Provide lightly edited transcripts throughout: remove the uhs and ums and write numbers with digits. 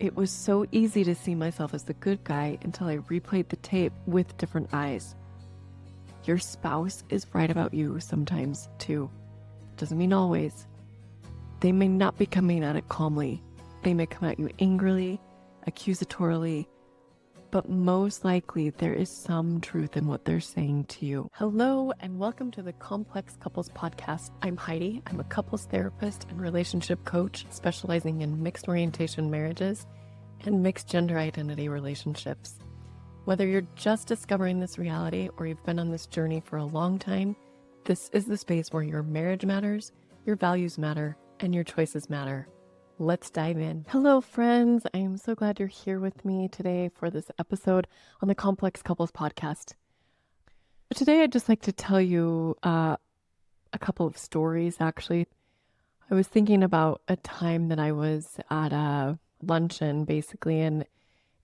It was so easy to see myself as the good guy until I replayed the tape with different eyes. Your spouse is right about you sometimes, too. Doesn't mean always. They may not be coming at it calmly. They may come at you angrily, accusatorily, but most likely there is some truth in what they're saying to you. Hello, and welcome to the Complex Couples Podcast. I'm Heidi. I'm a couples therapist and relationship coach specializing in mixed orientation marriages and mixed gender identity relationships. Whether you're just discovering this reality or you've been on this journey for a long time, this is the space where your marriage matters, your values matter, and your choices matter. Let's dive in. Hello, friends. I am so glad you're here with me today for this episode on the Complex Couples Podcast. Today, I'd just like to tell you a couple of stories, actually. I was thinking about a time that I was at a luncheon, basically, and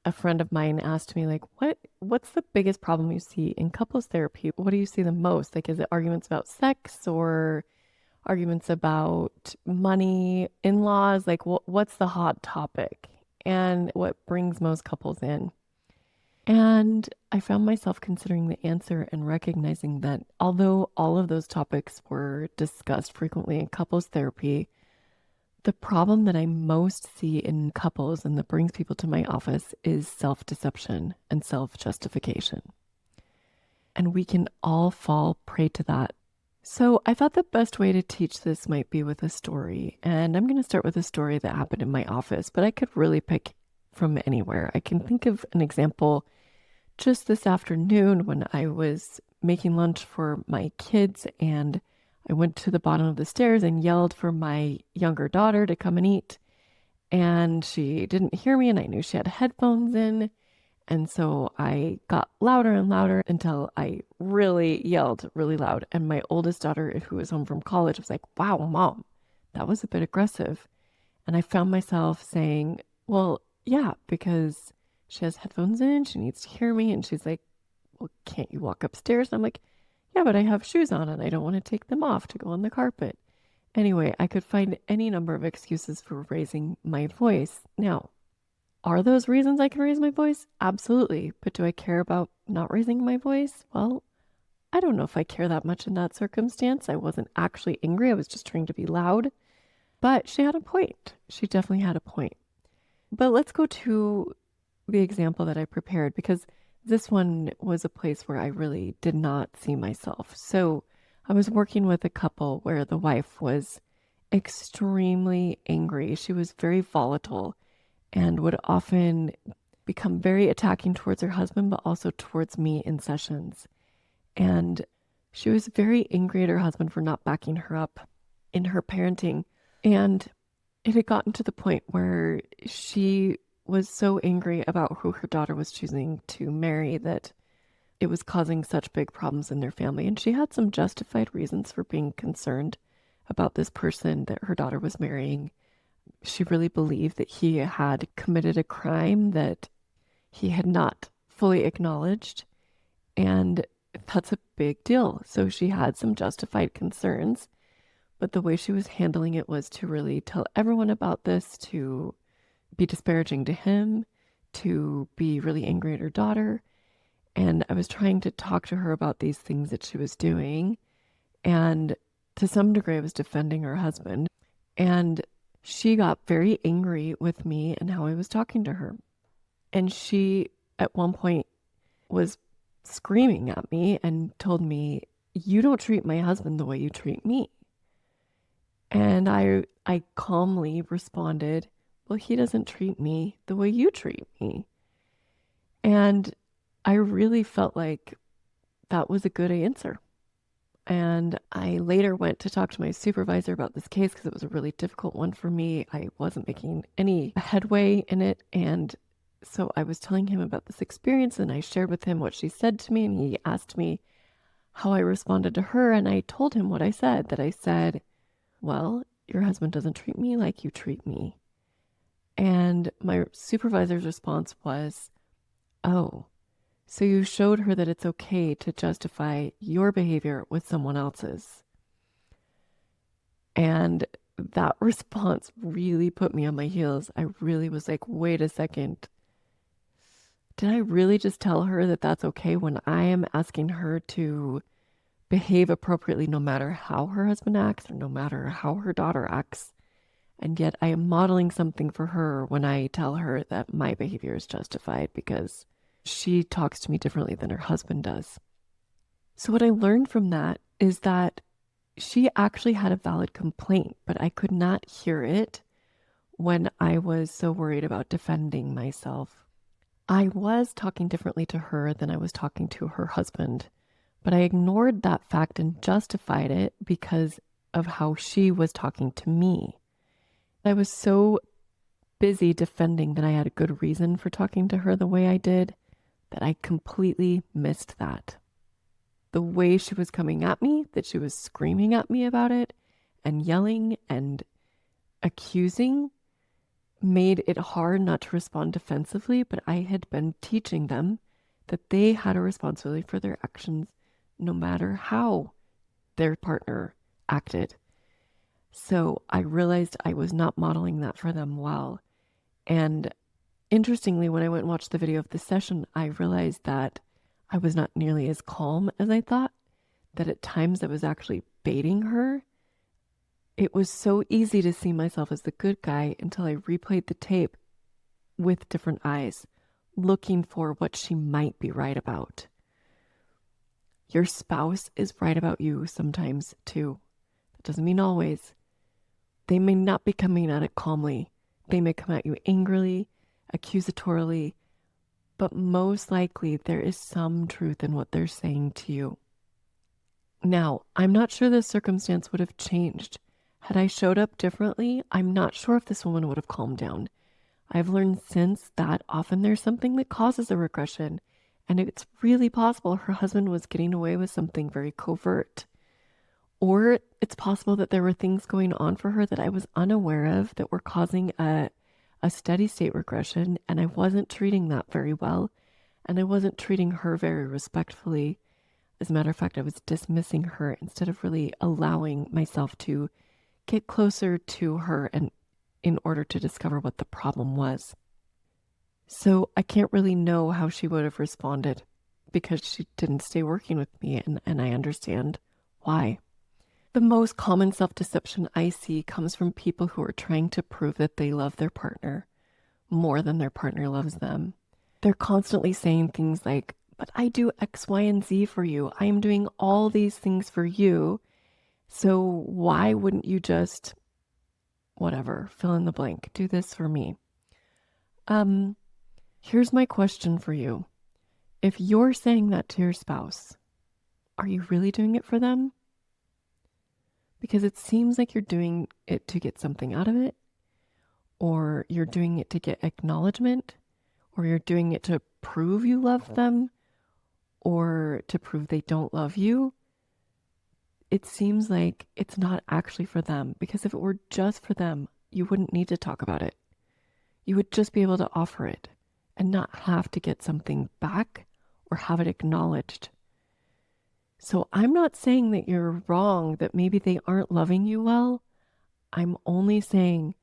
a friend of mine asked me, like, what's the biggest problem you see in couples therapy? What do you see the most? Like, is it arguments about sex or arguments about money, in-laws? Like, what's the hot topic and what brings most couples in? And I found myself considering the answer and recognizing that although all of those topics were discussed frequently in couples therapy, the problem that I most see in couples and that brings people to my office is self-deception and self-justification. And we can all fall prey to that. So I thought the best way to teach this might be with a story. And I'm going to start with a story that happened in my office, but I could really pick from anywhere. I can think of an example just this afternoon when I was making lunch for my kids and I went to the bottom of the stairs and yelled for my younger daughter to come and eat. And she didn't hear me and I knew she had headphones in. And so I got louder and louder until I really yelled really loud. And my oldest daughter, who was home from college, was like, "Wow, Mom, that was a bit aggressive." And I found myself saying, "Well, yeah, because she has headphones in, she needs to hear me." And she's like, "Well, can't you walk upstairs?" And I'm like, "Yeah, but I have shoes on and I don't want to take them off to go on the carpet." Anyway, I could find any number of excuses for raising my voice. Now, are those reasons I can raise my voice? Absolutely. But do I care about not raising my voice? Well, I don't know if I care that much in that circumstance. I wasn't actually angry. I was just trying to be loud. But she had a point. She definitely had a point. But let's go to the example that I prepared because this one was a place where I really did not see myself. So I was working with a couple where the wife was extremely angry. She was very volatile and would often become very attacking towards her husband, but also towards me in sessions. And she was very angry at her husband for not backing her up in her parenting. And it had gotten to the point where she was so angry about who her daughter was choosing to marry that it was causing such big problems in their family. And she had some justified reasons for being concerned about this person that her daughter was marrying. She really believed that he had committed a crime that he had not fully acknowledged. And that's a big deal. So she had some justified concerns. But the way she was handling it was to really tell everyone about this, to be disparaging to him, to be really angry at her daughter. And I was trying to talk to her about these things that she was doing. And to some degree, I was defending her husband. And she got very angry with me and how I was talking to her. And she, at one point, was screaming at me and told me, "You don't treat my husband the way you treat me." And I calmly responded, "Well, he doesn't treat me the way you treat me." And I really felt like that was a good answer. And I later went to talk to my supervisor about this case because it was a really difficult one for me. I wasn't making any headway in it. And so I was telling him about this experience and I shared with him what she said to me. And he asked me how I responded to her. And I told him what I said, that I said, "Well, your husband doesn't treat me like you treat me." And my supervisor's response was, "Oh, so you showed her that it's okay to justify your behavior with someone else's." And that response really put me on my heels. I really was like, wait a second. Did I really just tell her that that's okay when I am asking her to behave appropriately no matter how her husband acts or no matter how her daughter acts? And yet I am modeling something for her when I tell her that my behavior is justified because she talks to me differently than her husband does. So what I learned from that is that she actually had a valid complaint, but I could not hear it when I was so worried about defending myself. I was talking differently to her than I was talking to her husband, but I ignored that fact and justified it because of how she was talking to me. I was so busy defending that I had a good reason for talking to her the way I did that I completely missed that. The way she was coming at me, that she was screaming at me about it and yelling and accusing, made it hard not to respond defensively, but I had been teaching them that they had a responsibility for their actions no matter how their partner acted. So I realized I was not modeling that for them well. And interestingly, when I went and watched the video of the session, I realized that I was not nearly as calm as I thought, that at times I was actually baiting her. It was so easy to see myself as the good guy until I replayed the tape with different eyes, looking for what she might be right about. Your spouse is right about you sometimes too. That doesn't mean always. They may not be coming at it calmly. They may come at you angrily, accusatorily, but most likely there is some truth in what they're saying to you. Now, I'm not sure the circumstance would have changed. Had I showed up differently, I'm not sure if this woman would have calmed down. I've learned since that often there's something that causes a regression, and it's really possible her husband was getting away with something very covert. Or it's possible that there were things going on for her that I was unaware of that were causing a steady state regression, and I wasn't treating that very well, and I wasn't treating her very respectfully. As a matter of fact, I was dismissing her instead of really allowing myself to get closer to her and in order to discover what the problem was. So I can't really know how she would have responded because she didn't stay working with me, and I understand why. The most common self-deception I see comes from people who are trying to prove that they love their partner more than their partner loves them. They're constantly saying things like, but I do X, Y, and Z for you. I am doing all these things for you. So why wouldn't you just, whatever, fill in the blank, do this for me? Here's my question for you. If you're saying that to your spouse, are you really doing it for them? Because it seems like you're doing it to get something out of it, or you're doing it to get acknowledgement, or you're doing it to prove you love them, or to prove they don't love you. It seems like it's not actually for them, because if it were just for them, you wouldn't need to talk about it. You would just be able to offer it and not have to get something back or have it acknowledged. So I'm not saying that you're wrong, that maybe they aren't loving you well. I'm only saying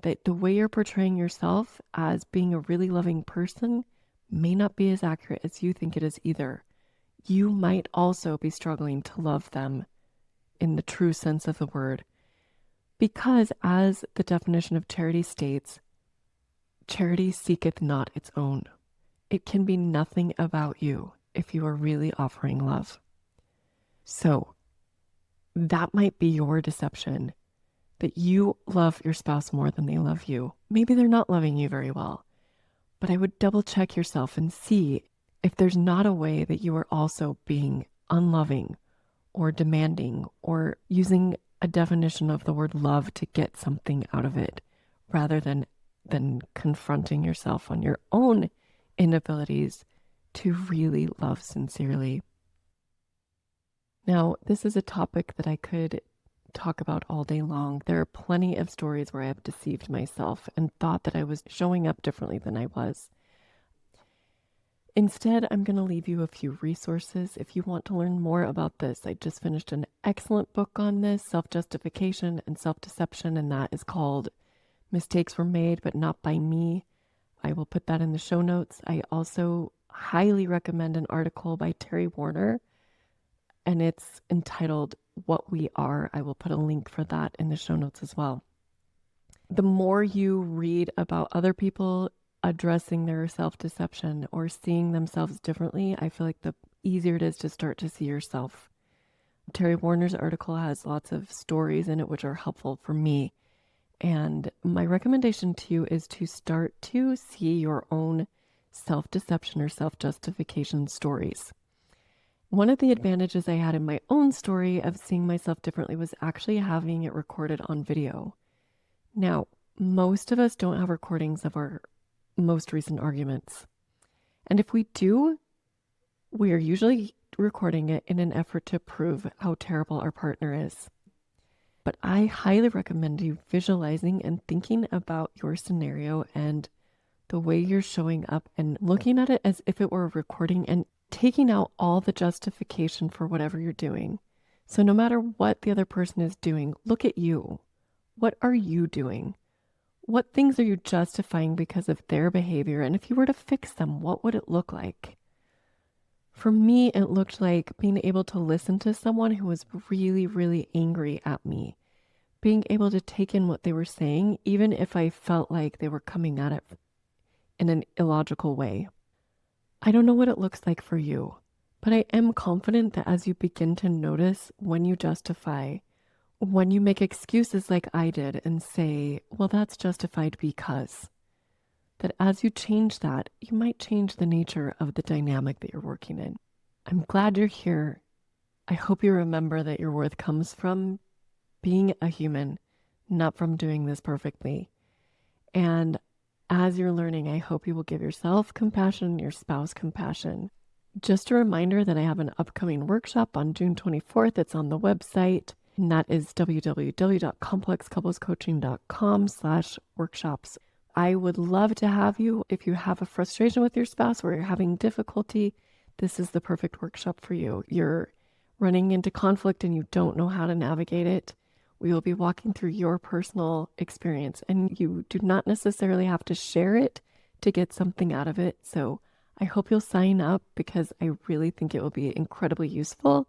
that the way you're portraying yourself as being a really loving person may not be as accurate as you think it is either. You might also be struggling to love them in the true sense of the word. Because as the definition of charity states, charity seeketh not its own. It can be nothing about you if you are really offering love. So that might be your deception, that you love your spouse more than they love you. Maybe they're not loving you very well, but I would double check yourself and see if there's not a way that you are also being unloving or demanding or using a definition of the word love to get something out of it rather than confronting yourself on your own inabilities to really love sincerely. Now, this is a topic that I could talk about all day long. There are plenty of stories where I have deceived myself and thought that I was showing up differently than I was. Instead, I'm going to leave you a few resources if you want to learn more about this. I just finished an excellent book on this, self-justification and self-deception, and that is called Mistakes Were Made, but Not by Me. I will put that in the show notes. I also highly recommend an article by Terry Warner, and it's entitled What We Are. I will put a link for that in the show notes as well. The more you read about other people addressing their self-deception or seeing themselves differently, I feel like the easier it is to start to see yourself. Terry Warner's article has lots of stories in it which are helpful for me. And my recommendation to you is to start to see your own self-deception or self-justification stories. One of the advantages I had in my own story of seeing myself differently was actually having it recorded on video. Now, most of us don't have recordings of our most recent arguments. And if we do, we are usually recording it in an effort to prove how terrible our partner is. But I highly recommend you visualizing and thinking about your scenario and the way you're showing up and looking at it as if it were a recording and taking out all the justification for whatever you're doing. So no matter what the other person is doing, look at you. What are you doing? What things are you justifying because of their behavior? And if you were to fix them, what would it look like? For me, it looked like being able to listen to someone who was really, really angry at me, being able to take in what they were saying, even if I felt like they were coming at it in an illogical way. I don't know what it looks like for you, but I am confident that as you begin to notice when you justify, when you make excuses like I did and say, well, that's justified because, that as you change that, you might change the nature of the dynamic that you're working in. I'm glad you're here. I hope you remember that your worth comes from being a human, not from doing this perfectly. And as you're learning, I hope you will give yourself compassion, your spouse compassion. Just a reminder that I have an upcoming workshop on June 24th. It's on the website, and that is www.complexcouplescoaching.com/workshops. I would love to have you. If you have a frustration with your spouse or you're having difficulty, this is the perfect workshop for you. You're running into conflict and you don't know how to navigate it. We will be walking through your personal experience, and you do not necessarily have to share it to get something out of it. So I hope you'll sign up because I really think it will be incredibly useful.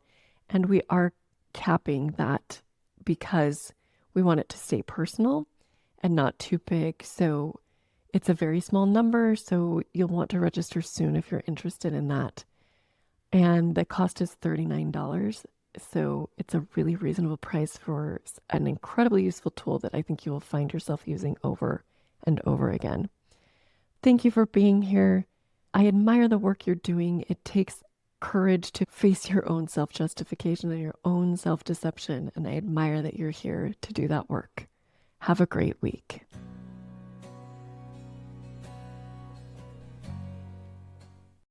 And we are capping that because we want it to stay personal and not too big. So it's a very small number, so you'll want to register soon if you're interested in that. And the cost is $39. So it's a really reasonable price for an incredibly useful tool that I think you will find yourself using over and over again. Thank you for being here. I admire the work you're doing. It takes courage to face your own self-justification and your own self-deception. And I admire that you're here to do that work. Have a great week.